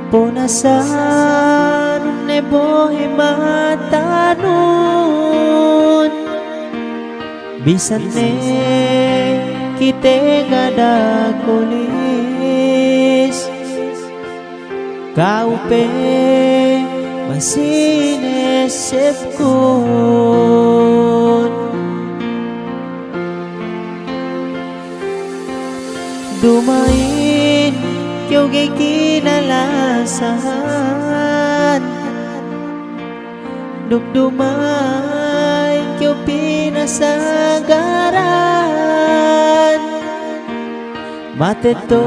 Punasan ne bohe matanun bisan ne kite ngada kulis kau pe masine sepkun dumain kyo ge kinalasan dugdumay kyo pinasagaran mateto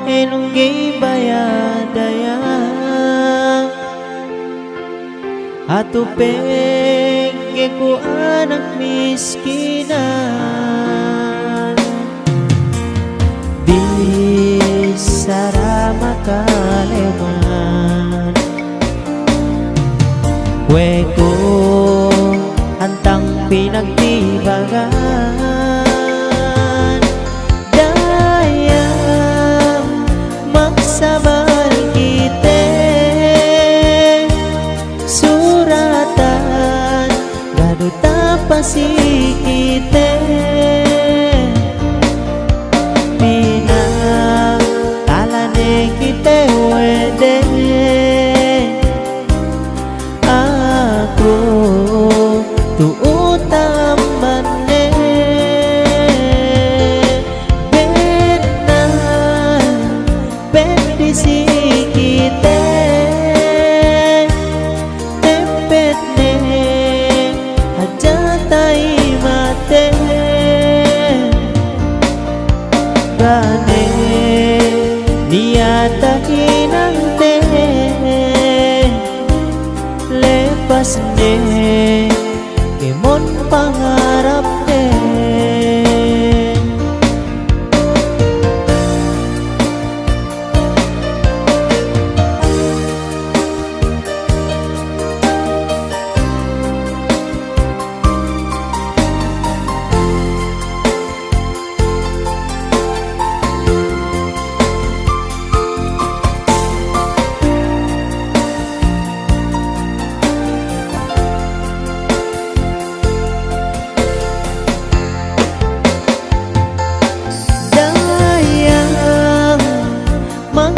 enunggay bayadayang atupeng ke ku anak miskinan bisara makaleman weko hantang pinagtibagan dayang magsabal kite suratan gaduta pasikite kite wede aku tuutam mane benar bendisi kite tepet ne hajatai mate gane niatahinante lepas ne kemon pangarap ne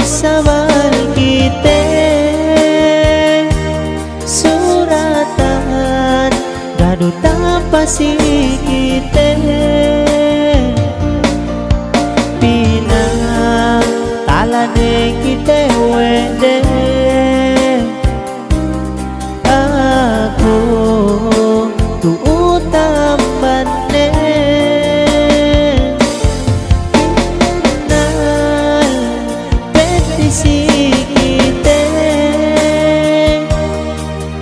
sabar kite suratan gaduta pasikite pinang talane kite wede aku tuutam bane sikite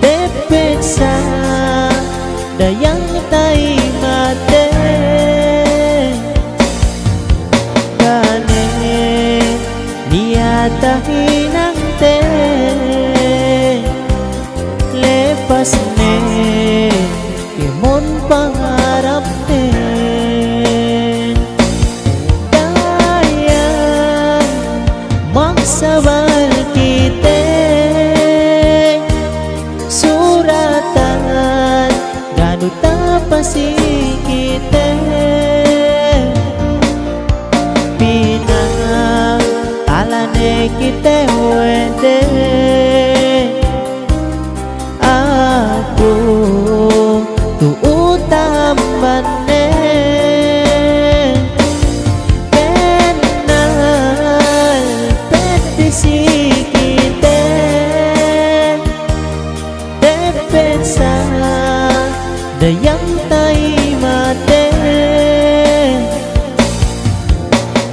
tepet sa dayang tay mate kane niatahinang te lepas ne kemon pangarap te sabar kite suratan gaduta pasikite pinang alane kite wede aku tuutam bane sikite tepet sa dayang tay mate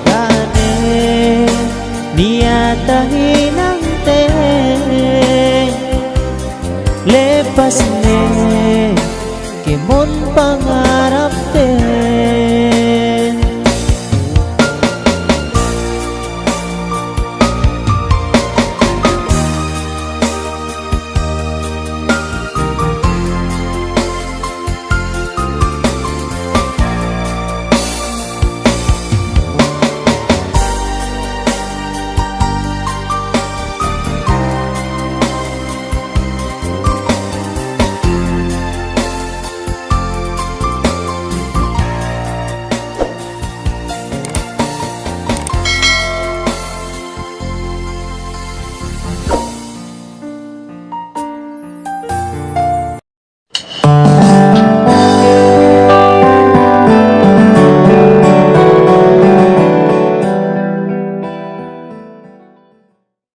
gane niatahin